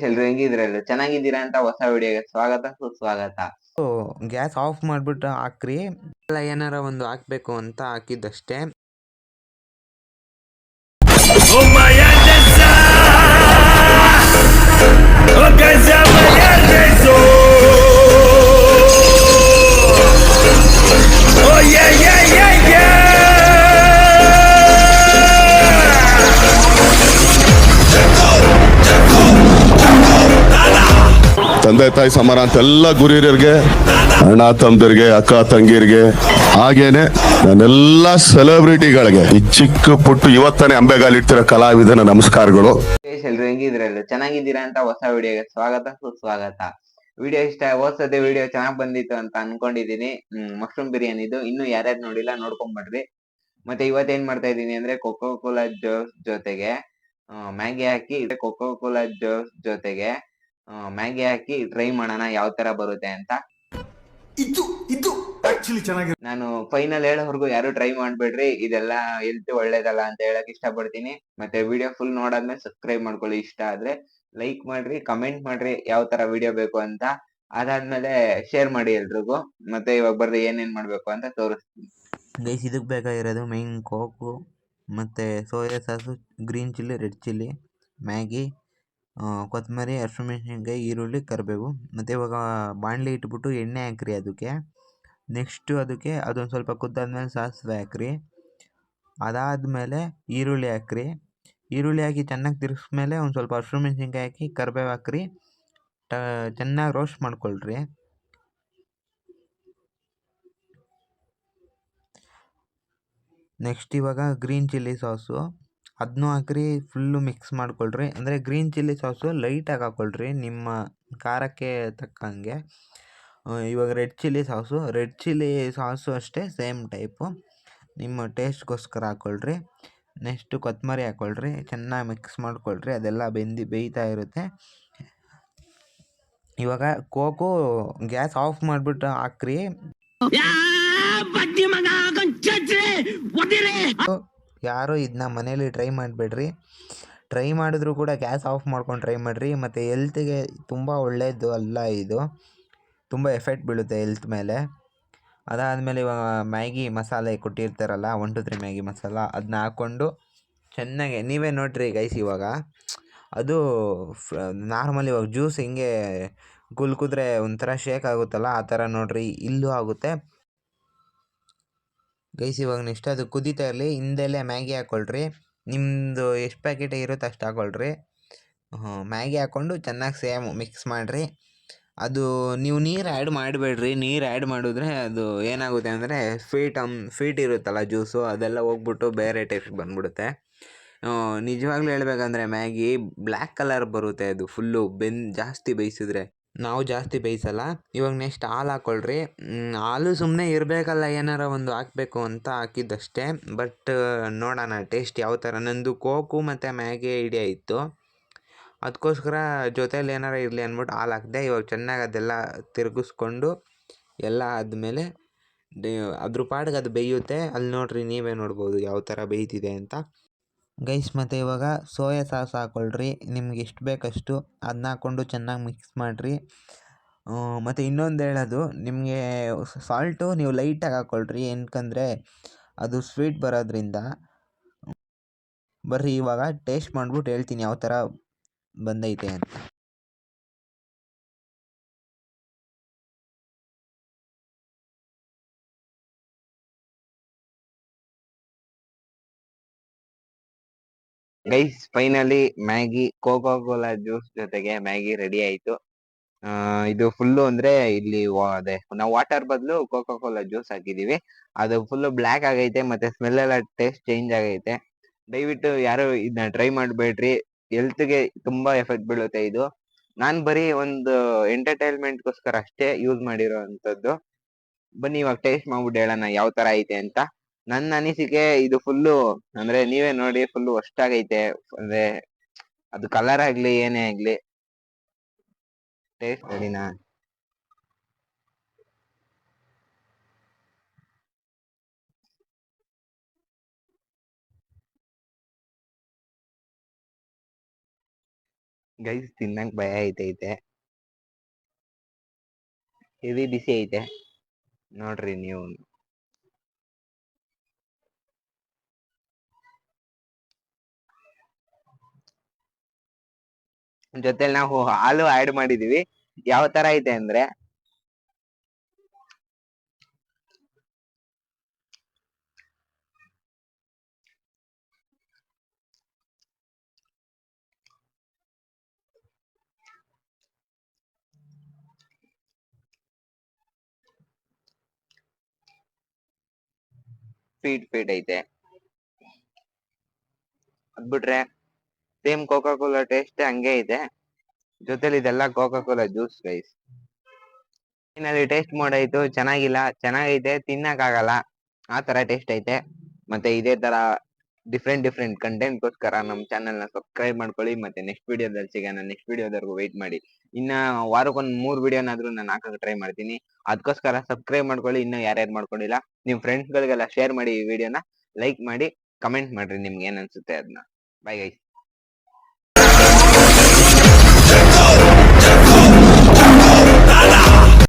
ಎಲ್ರು ಹೆಂಗಿದ್ರಲ್ಲ ಚೆನ್ನಾಗಿದ್ದೀರಾ ಅಂತ ಹೊಸ ವಿಡಿಯೋಗೆ ಸ್ವಾಗತ ಸುಸ್ವಾಗತ. ಗ್ಯಾಸ್ ಆಫ್ ಮಾಡಿಬಿಟ್ಟು ಹಾಕ್ರಿ. ಎಲ್ಲ ಏನಾರ ಒಂದು ಹಾಕ್ಬೇಕು ಅಂತ ಹಾಕಿದ್ದಷ್ಟೇ. ತಂದೆ ತಾಯಿ ಸಮಾನ ಅಂತೆಲ್ಲ ಗುರಿಯರಿಗೆ, ಅಣ್ಣ ತಮ್ಮದಿರಿಗೆ, ಅಕ್ಕ ತಂಗಿಯರಿಗೆ, ಹಾಗೇನೆ ನನ್ನೆಲ್ಲ ಸೆಲೆಬ್ರಿಟಿಗಳಿಗೆ, ಈ ಚಿಕ್ಕ ಪುಟ್ಟು ಇವತ್ತನೇ ಅಂಬೆಗಾಲಿಡ್ತಿರೋ ಕಲಾವಿದನ ನಮಸ್ಕಾರಗಳು. ಎಲ್ರು ಹೆಂಗಿದ್ರಲ್ಲ ಚೆನ್ನಾಗಿದ್ದೀರಾ ಅಂತ ಹೊಸ ವಿಡಿಯೋಗೆ ಸ್ವಾಗತ ಸುಸ್ವಾಗತ. ವಿಡಿಯೋ ಇಷ್ಟ ಓದ್ಸದೆ ವಿಡಿಯೋ ಚೆನ್ನಾಗ್ ಬಂದಿತ್ತು ಅಂತ ಅನ್ಕೊಂಡಿದೀನಿ. ಮಶ್ರೂಮ್ ಬಿರಿಯಾನಿದು ಇನ್ನು ಯಾರ್ಯಾರು ನೋಡಿಲ್ಲ ನೋಡ್ಕೊಂಡ್ಬಿಡ್ರಿ. ಮತ್ತೆ ಇವತ್ತೇನ್ ಮಾಡ್ತಾ ಇದೀನಿ ಅಂದ್ರೆ ಕೊಕೋ ಕೋಲಾ ಜ್ಯೂಸ್ ಜೊತೆಗೆ ಮ್ಯಾಗಿ ಹಾಕಿ ಮ್ಯಾಗಿ ಹಾಕಿ ಟ್ರೈ ಮಾಡೋಣ ಯಾವ ತರ ಬರುತ್ತೆ ಅಂತ. ನಾನು ಫೈನಲ್ ಹೇಳೋವರೆಗೂ ಯಾರು ಟ್ರೈ ಮಾಡ್ಬೇಡ್ರಿ, ಇದೆಲ್ಲ ಹೆಲ್ತ್ ಒಳ್ಳೇದಲ್ಲ ಅಂತ ಹೇಳಕ್ ಇಷ್ಟಪಡ್ತೀನಿ. ಮತ್ತೆ ವಿಡಿಯೋ ಫುಲ್ ನೋಡಾದ್ಮೇಲೆ ಸಬ್ಸ್ಕ್ರೈಬ್ ಮಾಡ್ಕೊಳ್ಳಿ, ಇಷ್ಟ ಆದ್ರೆ ಲೈಕ್ ಮಾಡ್ರಿ, ಕಮೆಂಟ್ ಮಾಡ್ರಿ ಯಾವ ತರ ವಿಡಿಯೋ ಬೇಕು ಅಂತ. ಅದಾದ್ಮೇಲೆ ಶೇರ್ ಮಾಡಿ ಎಲ್ರಿಗೂ. ಮತ್ತೆ ಇವಾಗ ಬರ್ರಿ ಏನೇನ್ ಮಾಡ್ಬೇಕು ಅಂತ ತೋರಿಸ್ತೀನಿ. ಗೈಸ್, ಇದಕ್ಕೆ ಬೇಕಾಗಿರೋದು ಮೈನ್ ಕೋಕು, ಮತ್ತು soya sauce, green chilli, red chilli, Maggi, ಕೊತ್ತಂಬರಿ, ಹಸಿಮೆಣಸಿನ್ಕಾಯಿ, ಈರುಳ್ಳಿ, ಕರಿಬೇವು. ಮತ್ತು ಇವಾಗ ಬಾಣಲಿ ಇಟ್ಬಿಟ್ಟು ಎಣ್ಣೆ ಹಾಕ್ರಿ ಅದಕ್ಕೆ. ನೆಕ್ಸ್ಟು ಅದಕ್ಕೆ ಅದೊಂದು ಸ್ವಲ್ಪ ಕುದ್ದಾದ್ಮೇಲೆ ಸಾಸಿವೆ ಹಾಕ್ರಿ. ಅದಾದಮೇಲೆ ಈರುಳ್ಳಿ ಹಾಕ್ರಿ. ಈರುಳ್ಳಿ ಹಾಕಿ ಚೆನ್ನಾಗಿ ತಿರ್ಗಿಸ್ಮೇಲೆ ಒಂದು ಸ್ವಲ್ಪ ಹಸಿಮೆಣಸಿನ್ಕಾಯಿ ಹಾಕಿ ಕರಿಬೇವು ಹಾಕ್ರಿ. ಚೆನ್ನಾಗಿ ರೋಸ್ಟ್ ಮಾಡ್ಕೊಳ್ರಿ. ನೆಕ್ಸ್ಟ್ ಇವಾಗ ಗ್ರೀನ್ ಚಿಲ್ಲಿ ಸಾಸು ಅದನ್ನೂ ಹಾಕ್ರಿ, ಫುಲ್ಲು ಮಿಕ್ಸ್ ಮಾಡ್ಕೊಳ್ರಿ. ಅಂದರೆ ಗ್ರೀನ್ ಚಿಲ್ಲಿ ಸಾಸು ಲೈಟಾಗಿ ಹಾಕ್ಕೊಳ್ರಿ ನಿಮ್ಮ ಖಾರಕ್ಕೆ ತಕ್ಕಂಗೆ. ಇವಾಗ ರೆಡ್ ಚಿಲ್ಲಿ ಸಾಸು ಅಷ್ಟೇ ಸೇಮ್ ಟೈಪು, ನಿಮ್ಮ ಟೇಸ್ಟ್ಗೋಸ್ಕರ ಹಾಕ್ಕೊಳ್ರಿ. ನೆಕ್ಸ್ಟು ಕೊತ್ತಂಬರಿ ಹಾಕ್ಕೊಳ್ರಿ, ಚೆನ್ನಾಗಿ ಮಿಕ್ಸ್ ಮಾಡ್ಕೊಳ್ರಿ. ಅದೆಲ್ಲ ಬೇಯ್ತಾ ಇರುತ್ತೆ. ಇವಾಗ ಕೋಕು ಗ್ಯಾಸ್ ಆಫ್ ಮಾಡಿಬಿಟ್ಟು ಹಾಕ್ರಿ. ಯಾರು ಇದನ್ನ ಮನೇಲಿ ಟ್ರೈ ಮಾಡಬೇಡ್ರಿ. ಟ್ರೈ ಮಾಡಿದ್ರು ಕೂಡ ಗ್ಯಾಸ್ ಆಫ್ ಮಾಡ್ಕೊಂಡು ಟ್ರೈ ಮಾಡಿರಿ. ಮತ್ತು ಹೆಲ್ತ್ಗೆ ತುಂಬ ಒಳ್ಳೆಯದು ಅಲ್ಲ, ಇದು ತುಂಬ ಎಫೆಕ್ಟ್ ಬೀಳುತ್ತೆ ಹೆಲ್ತ್ ಮೇಲೆ. ಅದಾದಮೇಲೆ ಇವಾಗ ಮ್ಯಾಗಿ ಮಸಾಲೆ ಕೊಟ್ಟಿರ್ತಾರಲ್ಲ, 1 2 3 ಮ್ಯಾಗಿ ಮಸಾಲ, ಅದನ್ನ ಹಾಕ್ಕೊಂಡು ಚೆನ್ನಾಗಿ ನೀವೇ ನೋಡಿರಿ ಗೈಸ್. ಇವಾಗ ಅದು ನಾರ್ಮಲ್ ಇವಾಗ ಜ್ಯೂಸ್ ಹಿಂಗೆ ಕುಲ್ಕಿದ್ರೆ ಒಂಥರ ಶೇಕ್ ಆಗುತ್ತಲ್ಲ, ಆ ಥರ ನೋಡಿರಿ ಇಲ್ಲೂ ಆಗುತ್ತೆ ಗೈಸ್. ಇವಾಗ ನೆಕ್ಸ್ಟ್ ಅದು ಕುದೀತಾ ಇರಲಿ, ಹಿಂದೆಲ್ಲೇ ಮ್ಯಾಗಿ ಹಾಕ್ಕೊಳ್ರಿ. ನಿಮ್ಮದು ಎಷ್ಟು ಪ್ಯಾಕೆಟ್ ಇರುತ್ತೆ ಅಷ್ಟು ಹಾಕ್ಕೊಳ್ರಿ. ಮ್ಯಾಗಿ ಹಾಕ್ಕೊಂಡು ಚೆನ್ನಾಗಿ ಸೇಮ್ ಮಿಕ್ಸ್ ಮಾಡಿರಿ. ಅದು ನೀವು ನೀರು ಆ್ಯಡ್ ಮಾಡಬೇಡ್ರಿ. ನೀರು ಆ್ಯಡ್ ಮಾಡಿದ್ರೆ ಅದು ಏನಾಗುತ್ತೆ ಅಂದರೆ ಸ್ವೀಟ್ ಇರುತ್ತಲ್ಲ ಜ್ಯೂಸು, ಅದೆಲ್ಲ ಹೋಗ್ಬಿಟ್ಟು ಬೇರೆ ಟೇಸ್ಟ್ ಬಂದ್ಬಿಡುತ್ತೆ. ನಿಜವಾಗ್ಲೂ ಹೇಳ್ಬೇಕಂದ್ರೆ ಮ್ಯಾಗಿ ಬ್ಲ್ಯಾಕ್ ಕಲರ್ ಬರುತ್ತೆ, ಅದು ಫುಲ್ಲು ಜಾಸ್ತಿ ಬೇಯಿಸಿದ್ರೆ. ನಾವು ಜಾಸ್ತಿ ಬೇಯಿಸಲ್ಲ. ಇವಾಗ ನೆಕ್ಸ್ಟ್ ಹಾಲು ಹಾಕ್ಕೊಳ್ರಿ. ಹಾಲು ಸುಮ್ಮನೆ ಇರಬೇಕಲ್ಲ, ಏನಾರ ಒಂದು ಹಾಕಬೇಕು ಅಂತ ಹಾಕಿದ್ದಷ್ಟೇ. ಬಟ್ ನೋಡೋಣ ಟೇಸ್ಟ್ ಯಾವ ಥರ. ನಂದು ಕೋಕು ಮತ್ತು ಮ್ಯಾಗಿ ಐಡಿಯಾ ಇತ್ತು, ಅದಕ್ಕೋಸ್ಕರ ಜೊತೇಲಿ ಏನಾರ ಇರಲಿ ಅಂದ್ಬಿಟ್ಟು ಹಾಲು ಹಾಕಿದೆ. ಇವಾಗ ಚೆನ್ನಾಗಿ ಅದೆಲ್ಲ ತಿರುಗಿಸ್ಕೊಂಡು ಎಲ್ಲ ಆದಮೇಲೆ ಅದ್ರ ಪಾಡಿಗೆ ಅದು ಬೇಯುತ್ತೆ. ಅಲ್ಲಿ ನೋಡಿರಿ, ನೀವೇ ನೋಡ್ಬೋದು ಯಾವ ಥರ ಬೇಯ್ತಿದೆ ಅಂತ ಗೈಸ್. ಮತ್ತು ಇವಾಗ ಸೋಯಾ ಸಾಸ್ ಹಾಕ್ಕೊಳ್ರಿ, ನಿಮ್ಗೆ ಎಷ್ಟು ಬೇಕಷ್ಟು ಅದನ್ನ ಹಾಕ್ಕೊಂಡು ಚೆನ್ನಾಗಿ ಮಿಕ್ಸ್ ಮಾಡಿರಿ. ಮತ್ತು ಇನ್ನೊಂದು ಹೇಳೋದು, ನಿಮಗೆ ಸಾಲ್ಟು ನೀವು ಲೈಟಾಗಿ ಹಾಕ್ಕೊಳ್ರಿ, ಏನಕ್ಕಂದರೆ ಅದು ಸ್ವೀಟ್ ಬರೋದ್ರಿಂದ. ಬರ್ರಿ ಇವಾಗ ಟೇಸ್ಟ್ ಮಾಡಿಬಿಟ್ಟು ಹೇಳ್ತೀನಿ ಯಾವ ಥರ ಬಂದೈತೆ ಅಂತ. Guys, finally Maggi cocoa Cola juice ಜೊತೆಗೆ ಮ್ಯಾಗಿ ರೆಡಿ ಆಯ್ತು. ಇದು ಫುಲ್ಲು ಅಂದ್ರೆ ಇಲ್ಲಿ ಅದೇ ನಾವು ವಾಟರ್ ಬದಲು ಕೋಕೋ ಕೋಲಾ ಜ್ಯೂಸ್ ಹಾಕಿದೀವಿ. ಅದು ಫುಲ್ಲು ಬ್ಲ್ಯಾಕ್ ಆಗೈತೆ, ಮತ್ತೆ ಸ್ಮೆಲ್ ಎಲ್ಲ ಟೇಸ್ಟ್ ಚೇಂಜ್ ಆಗೈತೆ. ದಯವಿಟ್ಟು ಯಾರು ಇದನ್ನ ಟ್ರೈ ಮಾಡಬೇಡ್ರಿ, ಹೆಲ್ತ್ಗೆ ತುಂಬಾ ಎಫೆಕ್ಟ್ ಬೀಳುತ್ತೆ ಇದು. ನಾನ್ ಬರೀ ಒಂದು ಎಂಟರ್ಟೈನ್ಮೆಂಟ್ಗೋಸ್ಕರ ಅಷ್ಟೇ ಯೂಸ್ ಮಾಡಿರೋ ಅಂಥದ್ದು. ಬನ್ನಿ ಇವಾಗ ಟೇಸ್ಟ್ ಮಾಡ್ಬಿಟ್ಟು ಹೇಳೋಣ ಯಾವ ತರ ಐತೆ ಅಂತ. ನನ್ನ ಅನಿಸಿಕೆ ಇದು ಫುಲ್ಲು ಅಂದ್ರೆ ನೀವೇ ನೋಡಿ, ಫುಲ್ಲು ಅಷ್ಟಾಗೈತೆ. ಅಂದ್ರೆ ಅದು ಕಲರ್ ಆಗ್ಲಿ ಏನೇ ಆಗ್ಲಿ, ಟೇಸ್ಟ್ ರೆಡಿನಾ? ಗೈಸ್ ತಿನ್ನಕ್ ಭಯ ಐತೈತೆ, ಹೆವಿ ಬಿಸಿ ಐತೆ ನೋಡ್ರಿ ನೀವು. ಜೊತೆಲಿ ನಾವು ಹಾಲು ಆಡ್ ಮಾಡಿದೀವಿ. ಯಾವ ತರ ಐತೆ ಅಂದ್ರೆ ಸ್ವೀಟ್ ಐತೆ. ಅದ್ಬಿಟ್ರೆ ಸೇಮ್ ಕೋಕಾ ಕೋಲಾ ಟೇಸ್ಟ್ ಹಂಗೆ ಐತೆ. ಜೊತೆಲಿ ಇದೆಲ್ಲ Coca Cola juice guys. Finally taste ಮಾಡಾಯ್ತು, ಚೆನ್ನಾಗಿಲ್ಲ, ಚೆನ್ನಾಗೈತೆ, ತಿನ್ನಕ್ ಆಗಲ್ಲ ಆ ತರ ಟೇಸ್ಟ್ ಐತೆ. ಮತ್ತೆ ಇದೇ ತರ ಡಿಫ್ರೆಂಟ್ ಕಂಟೆಂಟ್ಗೋಸ್ಕರ ನಮ್ ಚಾನೆಲ್ ನ ಸಬ್ಸ್ಕ್ರೈಬ್ ಮಾಡ್ಕೊಳ್ಳಿ. ಮತ್ತೆ ನೆಕ್ಸ್ಟ್ ವಿಡಿಯೋದಲ್ಲಿ ಸಿಗೋಣ. ನೆಕ್ಸ್ಟ್ ವಿಡಿಯೋದವರೆಗೂ ವೇಟ್ ಮಾಡಿ. ಇನ್ನ ವಾರಕ್ಕೊಂದ್ 3 ವಿಡಿಯೋನಾದ್ರೂ ನಾನು ಹಾಕಕ್ ಟ್ರೈ ಮಾಡ್ತೀನಿ. ಅದಕ್ಕೋಸ್ಕರ ಸಬ್ಸ್ಕ್ರೈಬ್ ಮಾಡ್ಕೊಳ್ಳಿ ಇನ್ನು ಯಾರ್ಯಾರು ಮಾಡ್ಕೊಂಡಿಲ್ಲ. ನಿಮ್ ಫ್ರೆಂಡ್ಸ್ ಗಳಿಗೆಲ್ಲ ಶೇರ್ ಮಾಡಿ, ಈ ವಿಡಿಯೋನ ಲೈಕ್ ಮಾಡಿ, ಕಮೆಂಟ್ ಮಾಡ್ರಿ ನಿಮ್ಗೆ ಏನ್ ಅನ್ಸುತ್ತೆ ಅದನ್ನ. Bye guys.